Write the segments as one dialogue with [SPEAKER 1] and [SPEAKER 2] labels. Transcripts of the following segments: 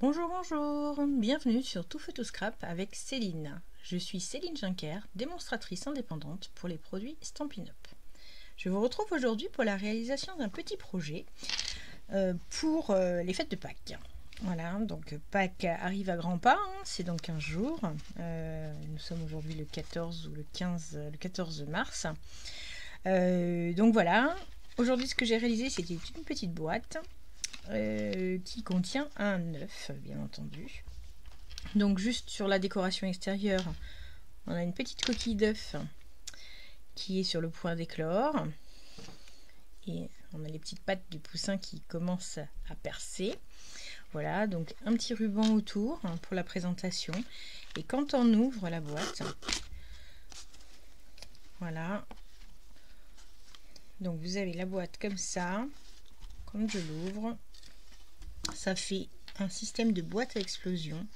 [SPEAKER 1] Bonjour, bonjour, bienvenue sur Tout Feu Tout Scrap avec Céline. Je suis Céline Juncker, démonstratrice indépendante pour les produits Stampin' Up. Je vous retrouve aujourd'hui pour la réalisation d'un petit projet pour les fêtes de Pâques. Voilà, donc Pâques arrive à grands pas, hein, c'est dans 15 jours. Nous sommes aujourd'hui le 14 ou le 14 mars. Donc voilà, aujourd'hui ce que j'ai réalisé c'était une petite boîte qui contient un œuf, bien entendu. Donc juste sur la décoration extérieure, on a une petite coquille d'œuf qui est sur le point d'éclore. Et on a les petites pattes du poussin qui commencent à percer. Voilà, donc un petit ruban autour pour la présentation. Et quand on ouvre la boîte, voilà. Donc vous avez la boîte comme ça. Quand je l'ouvre, ça fait un système de boîte à explosion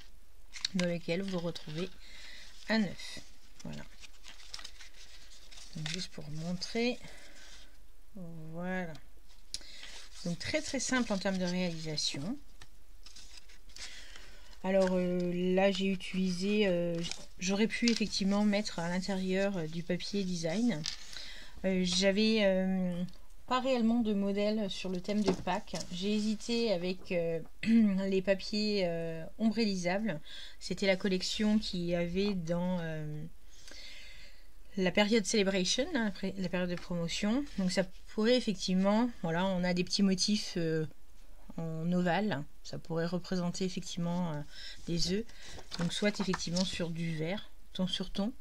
[SPEAKER 1] dans lequel vous retrouvez un œuf. Voilà. Donc juste pour montrer. Voilà. Donc très simple en termes de réalisation. Alors là j'ai utilisé, j'aurais pu effectivement mettre à l'intérieur du papier design. J'avais pas réellement de modèle sur le thème de Pâques. J'ai hésité avec les papiers ombrélisables. C'était la collection qu'il y avait dans la période Celebration, hein, la période de promotion. Donc ça pourrait effectivement, voilà, on a des petits motifs en ovale. Ça pourrait représenter effectivement des œufs. Donc soit effectivement sur du vert, ton sur ton,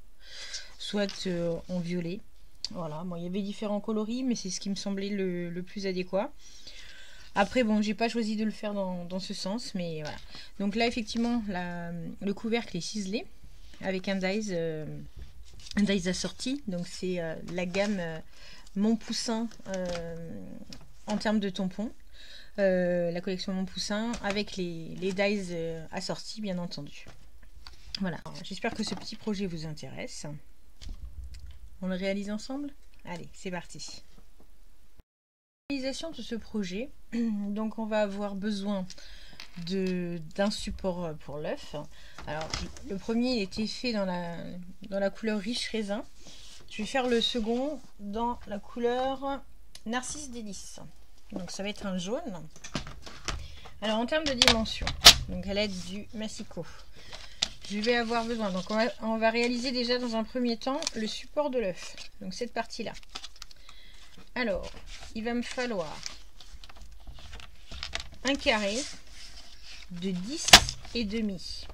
[SPEAKER 1] soit en violet. Voilà, bon, il y avait différents coloris, mais c'est ce qui me semblait le plus adéquat. Après, bon, j'ai pas choisi de le faire dans ce sens, mais voilà. Donc là, effectivement, le couvercle est ciselé avec un dies assorti. Donc c'est la gamme Mon Poussin en termes de tampons. La collection Mon Poussin avec les dies assortis, bien entendu. Voilà, j'espère que ce petit projet vous intéresse. On le réalise ensemble? Allez, c'est parti. Réalisation de ce projet, donc on va avoir besoin d'un support pour l'œuf. Alors le premier il était fait dans la couleur riche raisin. Je vais faire le second dans la couleur narcisse délice. Donc ça va être un jaune. Alors en termes de dimension, donc à l'aide du massicot, je vais avoir besoin, donc on va réaliser déjà dans un premier temps le support de l'œuf, donc cette partie là. Alors il va me falloir un carré de 10,5.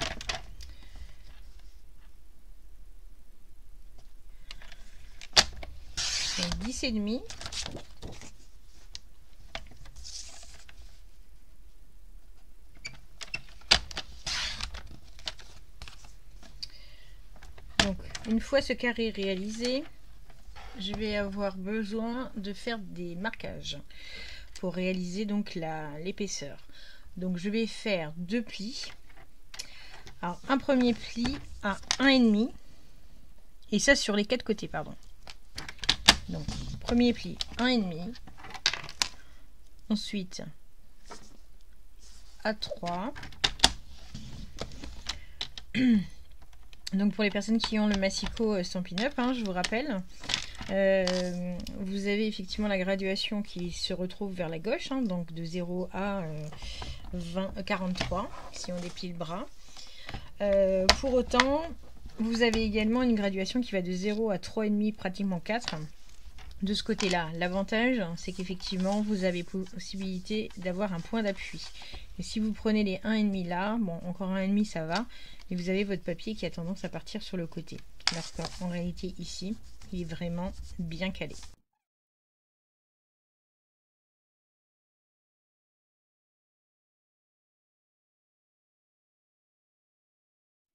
[SPEAKER 1] Donc 10,5. Donc une fois ce carré réalisé, je vais avoir besoin de faire des marquages pour réaliser donc l'épaisseur. Donc je vais faire deux plis. Alors un premier pli à 1,5 et ça sur les quatre côtés, pardon. Donc premier pli 1,5, ensuite à 3. Donc pour les personnes qui ont le massicot Stampin' Up, hein, je vous rappelle, vous avez effectivement la graduation qui se retrouve vers la gauche, hein, donc de 0 à 43 si on déplie le bras. Pour autant, vous avez également une graduation qui va de 0 à 3,5, pratiquement 4 de ce côté là. L'avantage c'est qu'effectivement vous avez possibilité d'avoir un point d'appui, et si vous prenez les 1,5 là, bon encore 1,5 ça va, et vous avez votre papier qui a tendance à partir sur le côté, alors qu'en réalité ici il est vraiment bien calé.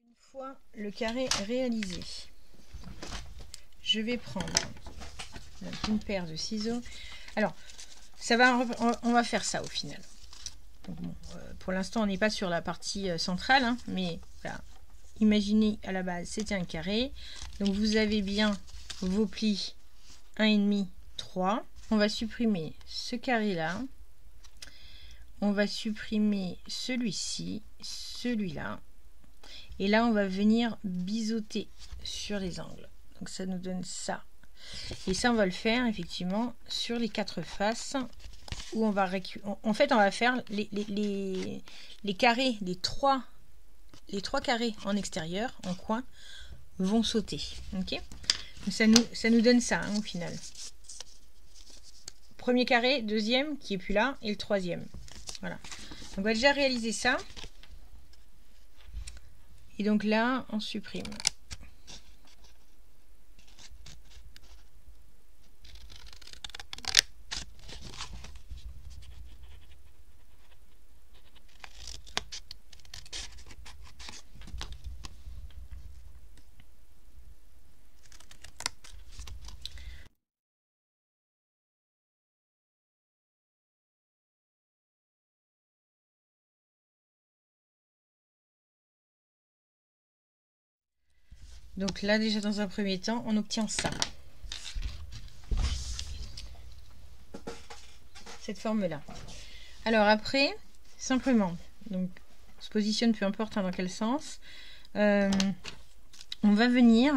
[SPEAKER 1] Une fois le carré réalisé, je vais prendre une paire de ciseaux. Alors ça va, on va faire ça au final. Donc, bon, pour l'instant on n'est pas sur la partie centrale, hein, mais voilà. Imaginez à la base c'était un carré, donc vous avez bien vos plis 1,5, 3. On va supprimer ce carré là, on va supprimer celui-ci, celui-là. Et là, on va venir biseauter sur les angles. Donc ça nous donne ça. Et ça, on va le faire effectivement sur les 4 faces. Où on va en fait, on va faire les carrés, les trois carrés en extérieur, en coin, vont sauter. Ok. Donc ça nous donne ça hein, au final. Premier carré, deuxième qui est plus là, et le troisième. Voilà. On va déjà réaliser ça. Et donc là, on supprime. Donc là, déjà dans un premier temps, on obtient ça. Cette forme-là. Alors après, simplement, donc on se positionne peu importe hein, dans quel sens. On va venir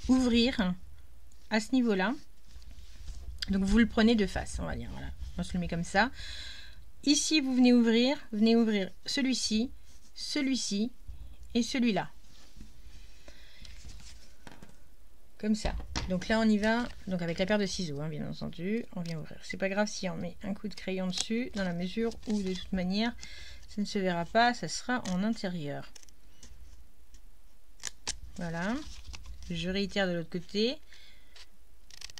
[SPEAKER 1] ouvrir à ce niveau-là. Donc vous le prenez de face, on va dire. Voilà. On se le met comme ça. Ici, vous venez ouvrir celui-ci, celui-ci et celui-là. Comme ça. Donc là, on y va. Donc avec la paire de ciseaux, hein, bien entendu. On vient ouvrir. C'est pas grave si on met un coup de crayon dessus, dans la mesure où de toute manière, ça ne se verra pas. Ça sera en intérieur. Voilà. Je réitère de l'autre côté.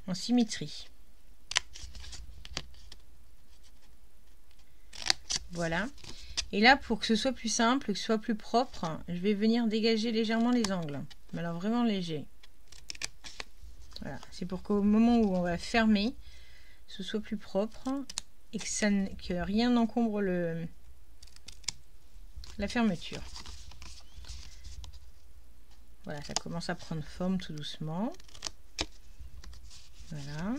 [SPEAKER 1] En symétrie. Voilà. Et là, pour que ce soit plus simple, que ce soit plus propre, je vais venir dégager légèrement les angles. Mais alors vraiment léger. Voilà, c'est pour qu'au moment où on va fermer, ce soit plus propre et que rien n'encombre la fermeture. Voilà, ça commence à prendre forme tout doucement. Voilà.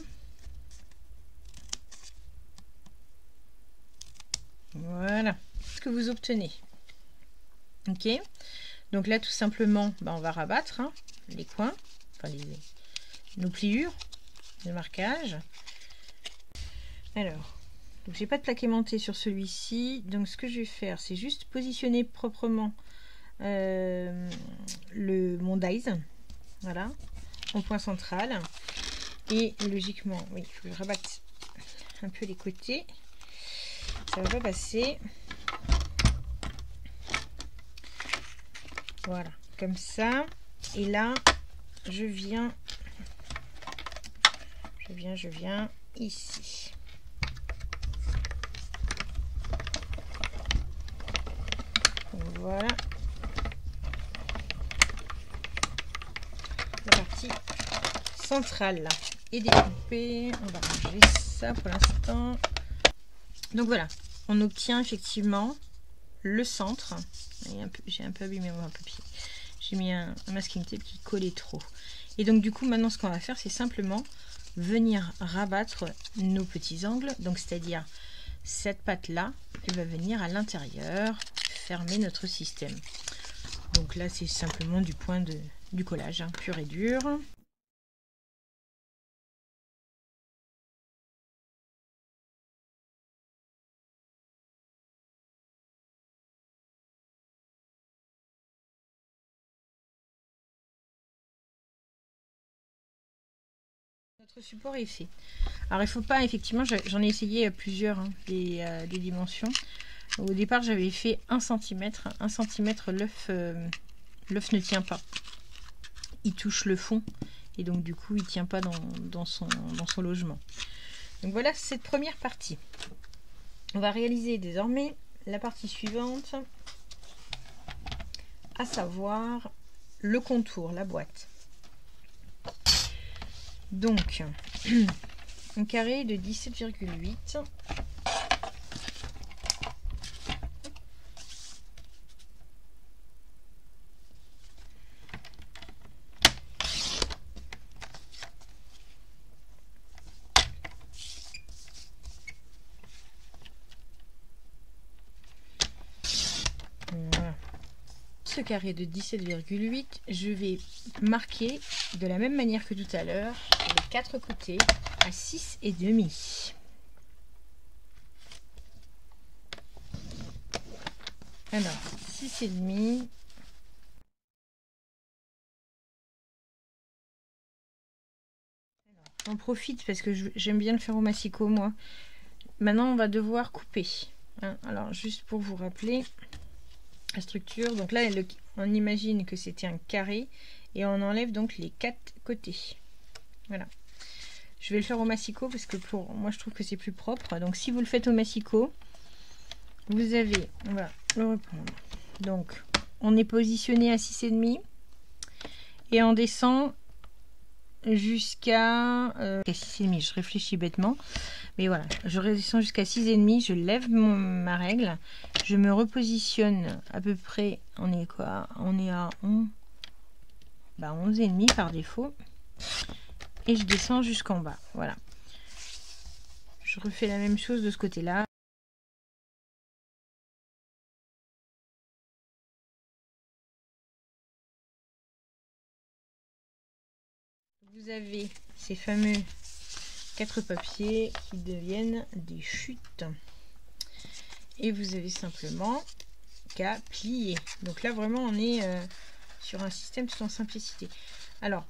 [SPEAKER 1] Voilà ce que vous obtenez. Ok. Donc là, tout simplement, on va rabattre hein, les coins, enfin nos pliures, le marquage. Alors, j'ai pas de plaque aimantée sur celui-ci, donc ce que je vais faire, c'est juste positionner proprement mon dies, voilà, en point central. Et logiquement, oui, il faut que je rabatte un peu les côtés. Ça va pas passer. Voilà, comme ça. Et là, je viens ici. Voilà. La partie centrale est découpée. On va ranger ça pour l'instant. Donc voilà, on obtient effectivement le centre. J'ai un peu abîmé mon papier. J'ai mis un masking tape qui collait trop. Et donc du coup, maintenant, ce qu'on va faire, c'est simplement venir rabattre nos petits angles. Donc c'est-à-dire cette patte-là, elle va venir à l'intérieur, fermer notre système. Donc là, c'est simplement du point du collage, hein, pur et dur. Notre support est fait. Alors il faut pas, effectivement, j'en ai essayé plusieurs hein, des dimensions. Au départ j'avais fait 1 cm. 1 cm, l'œuf ne tient pas. Il touche le fond et donc du coup il tient pas dans son logement. Donc voilà cette première partie. On va réaliser désormais la partie suivante, à savoir le contour, la boîte. Donc, un carré de 17,8. ce carré de 17,8, je vais marquer de la même manière que tout à l'heure les 4 côtés à 6,5. Alors, 6,5. J'en profite parce que j'aime bien le faire au massicot, moi. Maintenant, on va devoir couper. Hein, alors, juste pour vous rappeler la structure. Donc là, on imagine que c'était un carré et on enlève donc les 4 côtés. Voilà. Je vais le faire au massicot parce que pour moi, je trouve que c'est plus propre. Donc, si vous le faites au massicot, vous avez... On va le reprendre. Donc, on est positionné à 6,5 et on descend jusqu'à 6,5. Je réfléchis bêtement, mais voilà, je redescends jusqu'à 6,5. Je lève ma règle, je me repositionne à peu près. On est quoi? On est à 11,5 par défaut, et je descends jusqu'en bas. Voilà, je refais la même chose de ce côté-là. Vous avez ces fameux 4 papiers qui deviennent des chutes et vous avez simplement qu'à plier. Donc là vraiment on est sur un système tout en simplicité. Alors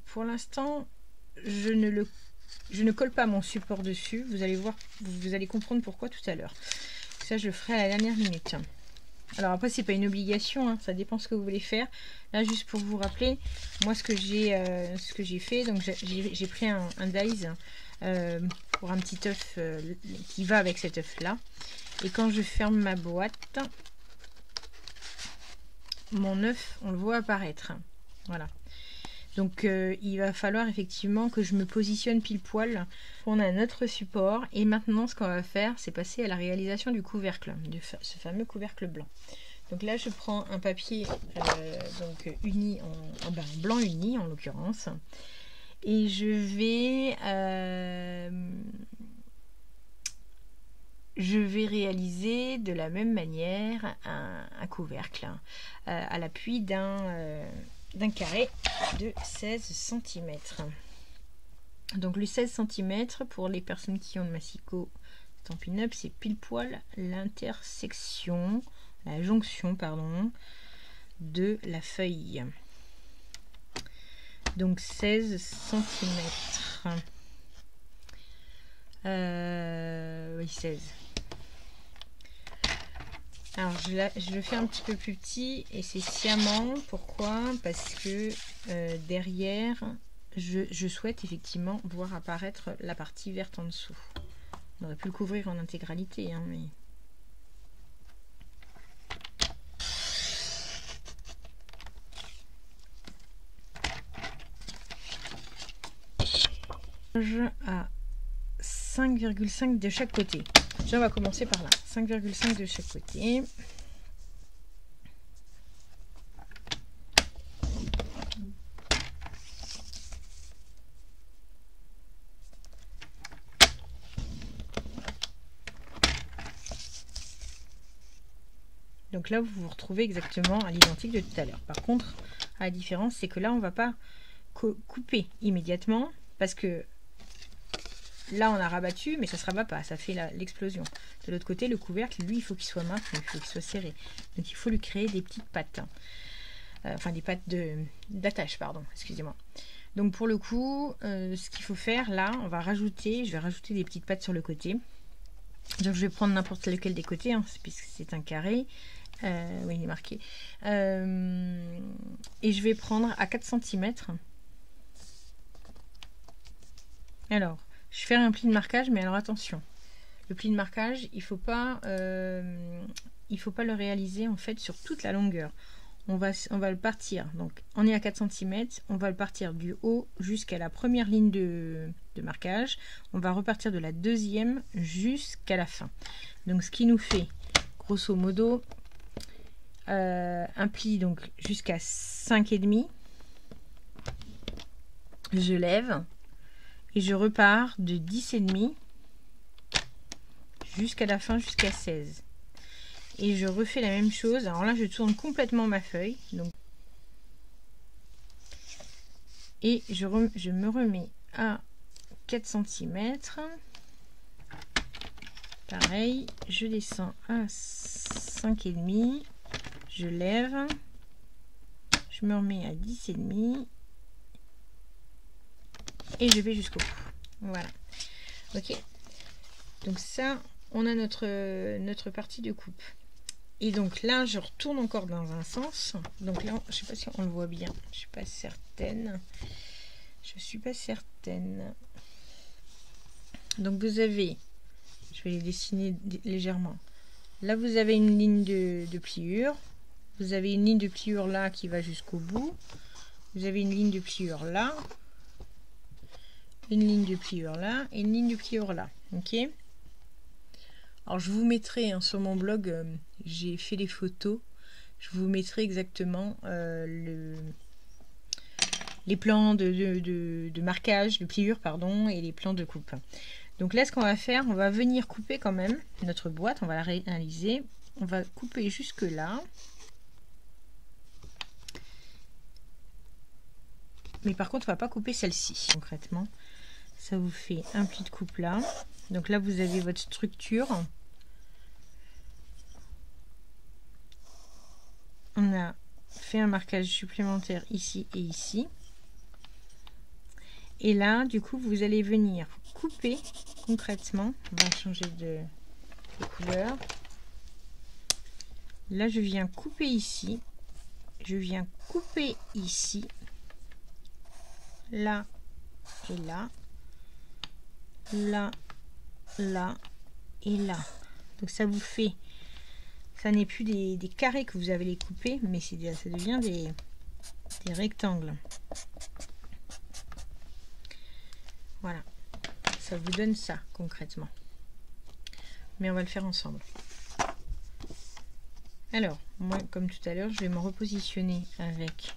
[SPEAKER 1] pour l'instant je ne colle pas mon support dessus. Vous allez voir, vous allez comprendre pourquoi tout à l'heure. Ça je le ferai à la dernière minute. Alors après c'est pas une obligation, hein, ça dépend ce que vous voulez faire. Là juste pour vous rappeler, moi ce que j'ai fait, donc j'ai pris un dies pour un petit œuf qui va avec cet œuf là. Et quand je ferme ma boîte, mon œuf on le voit apparaître. Voilà. Donc il va falloir effectivement que je me positionne pile poil. On a notre support et maintenant ce qu'on va faire c'est passer à la réalisation du couvercle, de ce fameux couvercle blanc. Donc là je prends un papier donc uni en blanc uni en l'occurrence et je vais réaliser de la même manière un couvercle à l'appui d'un carré de 16 cm. Donc le 16 cm pour les personnes qui ont le massicot Stampin' Up, c'est pile poil l'intersection, la jonction pardon, de la feuille. Donc 16 cm. Oui 16. Alors je le fais un petit peu plus petit et c'est sciemment. Pourquoi? Parce que derrière je souhaite effectivement voir apparaître la partie verte en dessous. On aurait pu le couvrir en intégralité hein, mais à 5,5 de chaque côté. Déjà on va commencer par là, 5,5 de chaque côté. Donc là vous vous retrouvez exactement à l'identique de tout à l'heure. Par contre la différence c'est que là on va pas couper immédiatement parce que là on a rabattu mais ça se rabat pas, ça fait l'explosion. De l'autre côté le couvercle lui il faut qu'il soit maintenu, il faut qu'il soit serré, donc il faut lui créer des petites pattes, enfin des pattes d'attache pardon, excusez-moi. Donc pour le coup ce qu'il faut faire là, je vais rajouter des petites pattes sur le côté. Donc je vais prendre n'importe lequel des côtés hein, puisque c'est un carré. Oui il est marqué et je vais prendre à 4 cm. Alors je fais un pli de marquage, mais alors attention, le pli de marquage, il faut pas le réaliser en fait sur toute la longueur. On va le partir, donc on est à 4 cm, on va le partir du haut jusqu'à la première ligne de marquage, on va repartir de la deuxième jusqu'à la fin. Donc ce qui nous fait grosso modo un pli donc jusqu'à 5,5. Je lève et je repars de 10,5 jusqu'à la fin, jusqu'à 16. Et je refais la même chose. Alors là, je tourne complètement ma feuille. Donc, et je me remets à 4 cm. Pareil, je descends à 5,5. Je lève. Je me remets à 10,5. Et je vais jusqu'au bout. Voilà. Ok. Donc ça, on a notre partie de coupe. Et donc là, je retourne encore dans un sens. Donc là, je sais pas si on le voit bien. Je suis pas certaine. Je suis pas certaine. Donc vous avez, je vais les dessiner légèrement. Là, vous avez une ligne de pliure. Vous avez une ligne de pliure là qui va jusqu'au bout. Vous avez une ligne de pliure là. Une ligne de pliure là. Et une ligne de pliure là. Ok. Alors je vous mettrai sur mon blog, j'ai fait les photos, je vous mettrai exactement les plans de marquage, de pliure, pardon, et les plans de coupe. Donc là, ce qu'on va faire, on va venir couper quand même notre boîte, on va la réaliser, on va couper jusque là. Mais par contre, on va pas couper celle-ci, concrètement. Ça vous fait un pli de coupe là. Donc là, vous avez votre structure. On a fait un marquage supplémentaire ici et ici. Et là, du coup, vous allez venir couper concrètement. On va changer de couleur. Là, je viens couper ici. Je viens couper ici. Là et là. Là, là et là. Donc ça vous fait, ça n'est plus des carrés que vous avez les couper, mais ça devient des rectangles. Voilà, ça vous donne ça concrètement. Mais on va le faire ensemble. Alors, moi, comme tout à l'heure, je vais me repositionner avec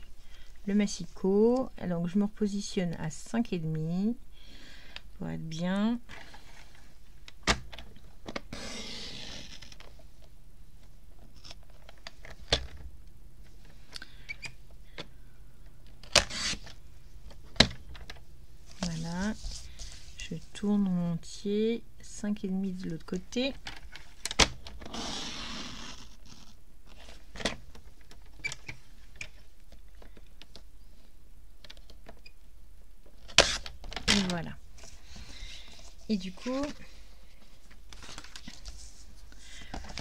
[SPEAKER 1] le massicot. Alors, je me repositionne à 5,5 pour être bien. Voilà, je tourne en entier, 5,5 de l'autre côté. Et voilà. Et du coup,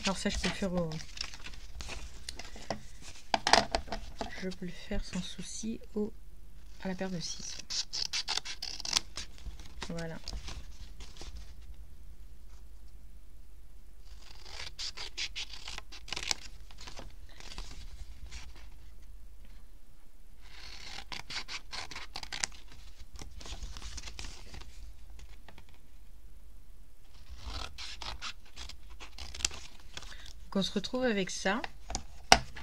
[SPEAKER 1] alors ça je peux le faire je peux le faire sans souci à la paire de 6. Voilà. Donc on se retrouve avec ça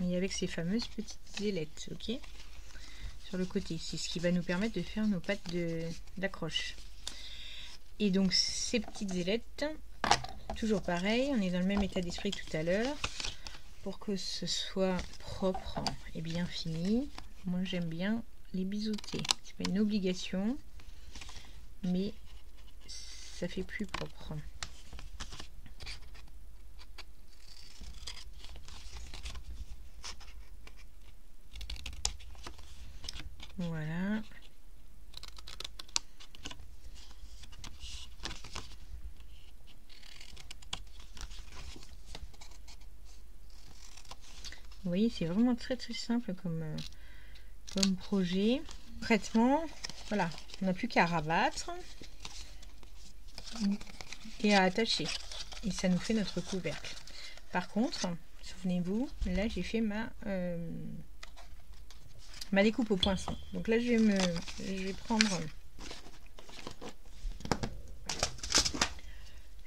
[SPEAKER 1] et avec ces fameuses petites ailettes, ok, sur le côté. C'est ce qui va nous permettre de faire nos pattes d'accroche. Et donc ces petites ailettes, toujours pareil, on est dans le même état d'esprit que tout à l'heure. Pour que ce soit propre et bien fini, moi j'aime bien les biseauter. C'est pas une obligation, mais ça fait plus propre. Voilà. Vous voyez, c'est vraiment très simple comme projet. Concrètement, voilà, on n'a plus qu'à rabattre et à attacher. Et ça nous fait notre couvercle. Par contre, souvenez-vous, là j'ai fait ma découpe au poinçon. Donc là je vais prendre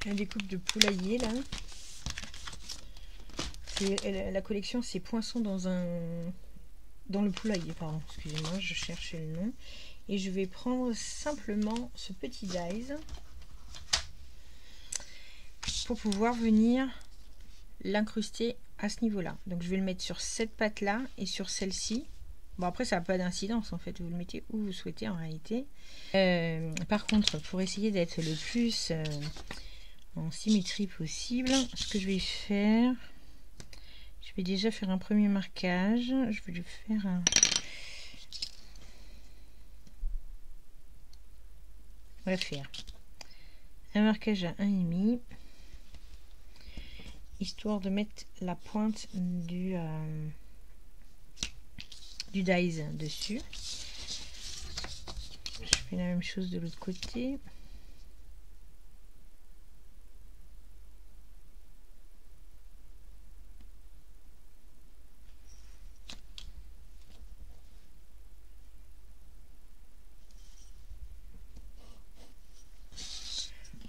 [SPEAKER 1] la découpe de poulailler là. La collection c'est poinçon dans le poulailler, pardon, excusez-moi, je cherchais le nom. Et je vais prendre simplement ce petit dies pour pouvoir venir l'incruster à ce niveau-là. Donc je vais le mettre sur cette patte-là et sur celle-ci. Bon, après, ça n'a pas d'incidence, en fait. Vous le mettez où vous souhaitez, en réalité. Par contre, pour essayer d'être le plus en symétrie possible, ce que je vais faire, je vais déjà faire un premier marquage. Je vais lui faire un... On va faire un marquage à 1,5, histoire de mettre la pointe du dies dessus. Je fais la même chose de l'autre côté.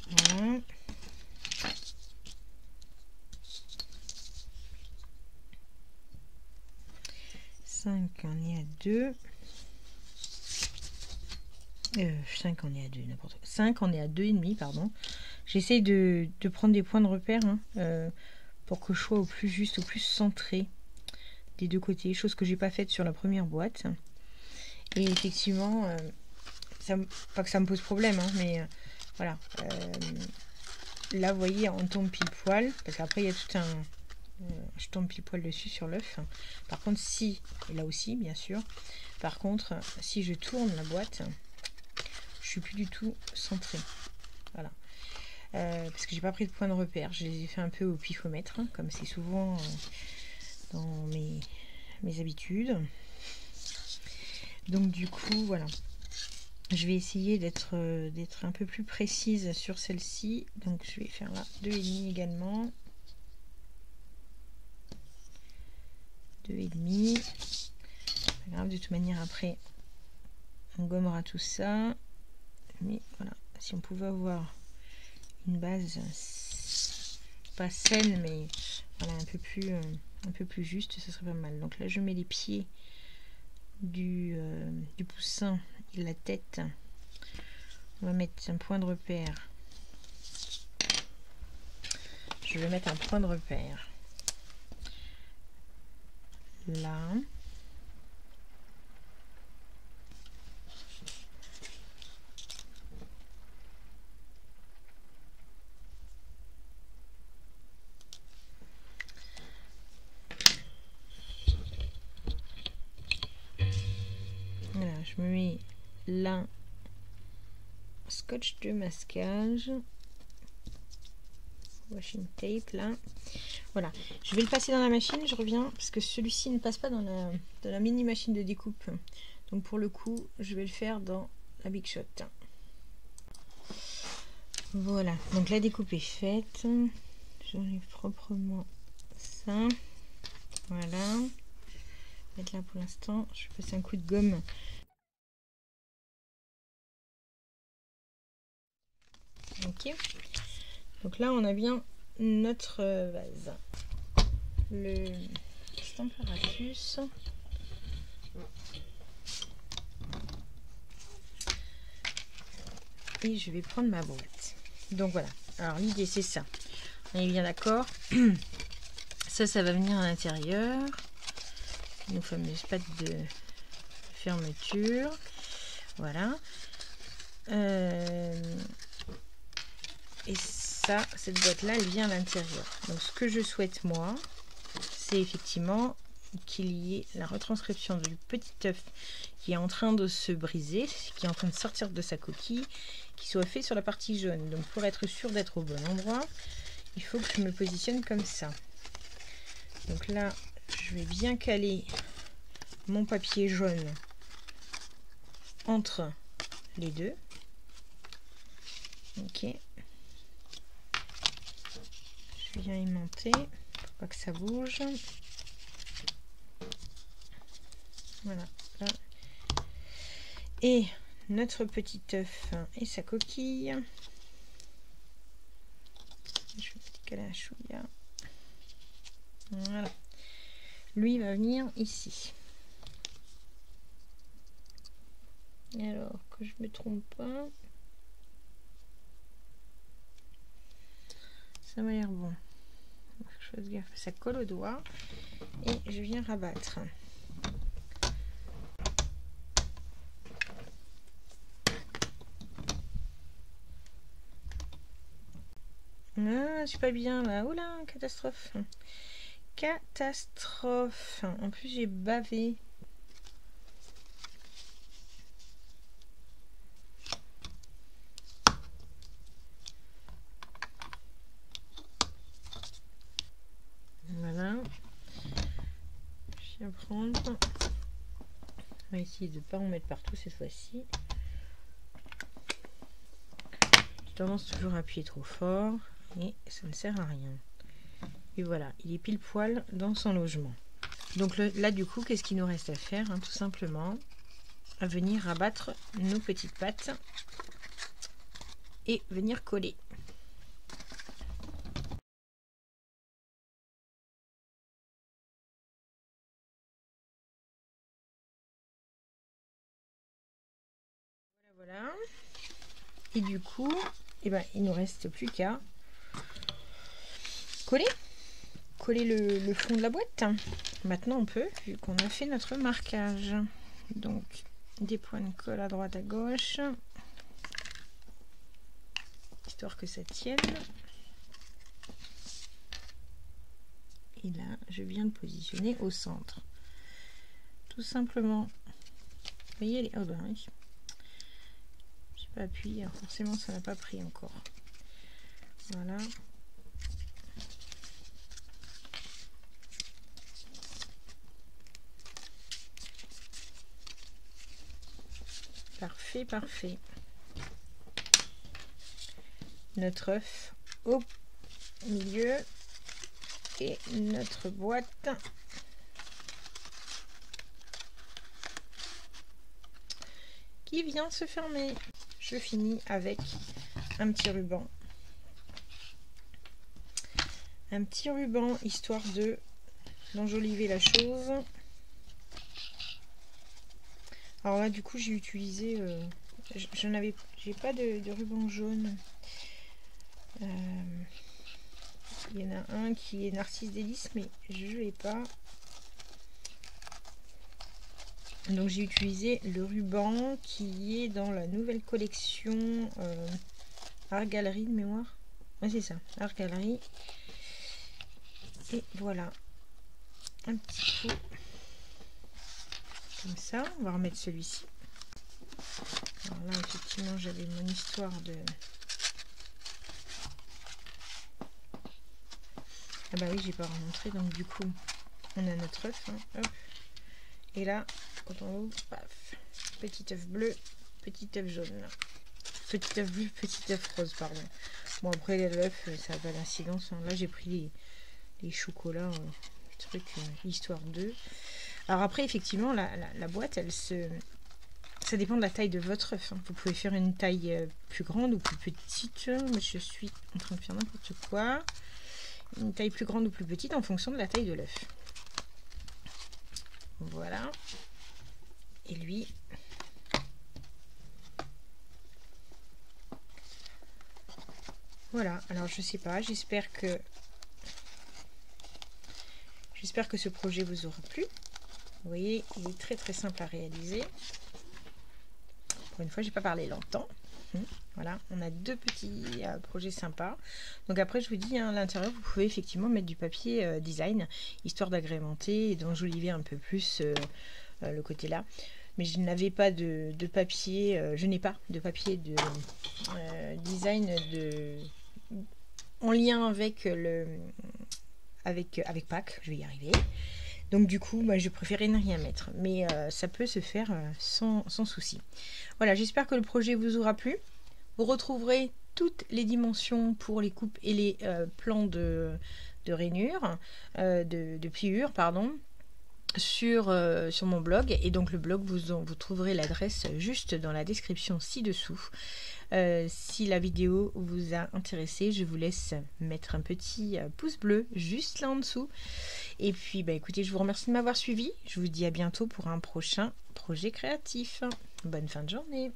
[SPEAKER 1] Voilà. On est à 2. 5 on est à 2, n'importe quoi. 5 on est à 2,5, pardon. J'essaye de prendre des points de repère pour que je sois au plus juste, au plus centré des deux côtés, chose que j'ai pas faite sur la première boîte. Et effectivement, pas que ça me pose problème, hein, mais voilà. Là, vous voyez, on tombe pile poil, parce qu'après, il y a tout un... je tombe pile poil dessus sur l'œuf. Par contre, si, et là aussi, bien sûr, par contre, si je tourne la boîte, je suis plus du tout centrée. Voilà. Parce que j'ai pas pris de point de repère. Je les ai fait un peu au pifomètre, hein, comme c'est souvent dans mes habitudes. Donc du coup, voilà. Je vais essayer d'être un peu plus précise sur celle-ci. Donc je vais faire là 2,5 également. 2,5. Pas grave, de toute manière après on gommera tout ça. Mais voilà, si on pouvait avoir une base pas saine, mais voilà, un peu plus juste, ça serait pas mal. Donc là je mets les pieds du poussin et la tête. On va mettre un point de repère. Je vais mettre un point de repère là. Voilà, je me mets là scotch de masquage, washing tape là. Voilà, je vais le passer dans la machine, je reviens parce que celui-ci ne passe pas dans la mini machine de découpe. Donc pour le coup, je vais le faire dans la Big Shot. Voilà, donc la découpe est faite. J'enlève proprement ça. Voilà. Mettre là pour l'instant, je passe un coup de gomme. Ok. Donc là, on a bien notre vase. Le Stamparatus. Et je vais prendre ma boîte. Donc voilà. Alors l'idée c'est ça. On est bien d'accord. Ça va venir à l'intérieur. Nos fameuses pattes de fermeture. Voilà. Et ça, cette boîte-là, elle vient à l'intérieur. Donc ce que je souhaite moi, c'est effectivement qu'il y ait la retranscription du petit œuf qui est en train de se briser, qui est en train de sortir de sa coquille, qui soit fait sur la partie jaune. Donc pour être sûr d'être au bon endroit, il faut que je me positionne comme ça. Donc là, je vais bien caler mon papier jaune entre les deux. Ok. Je viens aimanter pour pas que ça bouge. Voilà. Là. Et notre petit œuf et sa coquille. Je vais caler un chouïa. Voilà. Lui va venir ici. Alors que je me trompe pas. Ça m'a l'air bon. Faites gaffe, ça colle au doigt. Et je viens rabattre. Ah, c'est pas bien là. Oula, catastrophe. Catastrophe. En plus, j'ai bavé. Voilà. Je vais prendre. On va essayer de ne pas en mettre partout cette fois-ci. J'ai tendance toujours à appuyer trop fort et ça ne sert à rien. Et voilà, il est pile poil dans son logement. Donc là du coup, qu'est-ce qu'il nous reste à faire, hein, tout simplement, à venir rabattre nos petites pattes et venir coller. Voilà. Et du coup, eh ben, il ne nous reste plus qu'à coller le fond de la boîte. Maintenant on peut, vu qu'on a fait notre marquage. Donc des points de colle à droite à gauche, histoire que ça tienne. Et là je viens de positionner au centre, tout simplement. Vous voyez, les... oh ben oui, j'ai pas appuyé, alors forcément ça n'a pas pris encore. Voilà. Parfait, parfait. Notre œuf au milieu et notre boîte qui vient se fermer. Je finis avec un petit ruban. Un petit ruban histoire de d'enjoliver la chose. Alors là du coup j'ai utilisé j'ai pas de ruban jaune. Il y en a un qui est Narcisse Délice mais je l'ai pas. Donc j'ai utilisé le ruban qui est dans la nouvelle collection Art Gallery de mémoire. Ouais, c'est ça, Art Gallery. Et voilà, un petit coup comme ça. On va remettre celui-ci. Alors là effectivement j'avais mon histoire de... Ah bah oui, j'ai pas remontré, donc du coup on a notre œuf, hein, hop. Et là quand on ouvre, paf, petit œuf bleu, petit œuf jaune, petit œuf bleu, petit œuf rose, pardon. Bon après l'œuf ça n'a pas d'incidence, hein. Là j'ai pris les chocolats truc histoire 2. Alors après effectivement la boîte elle se... Ça dépend de la taille de votre œuf, hein. Vous pouvez faire une taille plus grande ou plus petite. Mais je suis en train de faire n'importe quoi. Une taille plus grande ou plus petite en fonction de la taille de l'œuf. Voilà. Et lui. Voilà. Alors je sais pas. J'espère que ce projet vous aura plu. Vous voyez, il est très très simple à réaliser. Pour une fois, j'ai pas parlé longtemps. Voilà, on a deux petits projets sympas. Donc après, je vous dis, hein, à l'intérieur, vous pouvez effectivement mettre du papier design, histoire d'agrémenter et d'enjoliver un peu plus le côté là. Mais je n'avais pas de papier, je n'ai pas de papier de design en lien avec avec Pâques, je vais y arriver. Donc du coup, bah, je préférais ne rien mettre. Mais ça peut se faire sans souci. Voilà, j'espère que le projet vous aura plu. Vous retrouverez toutes les dimensions pour les coupes et les plans de rainures, de pliures, pardon, sur mon blog. Et donc le blog, vous trouverez l'adresse juste dans la description ci-dessous. Si la vidéo vous a intéressé, je vous laisse mettre un petit pouce bleu juste là en dessous. Et puis bah écoutez, je vous remercie de m'avoir suivi. Je vous dis à bientôt pour un prochain projet créatif. Bonne fin de journée.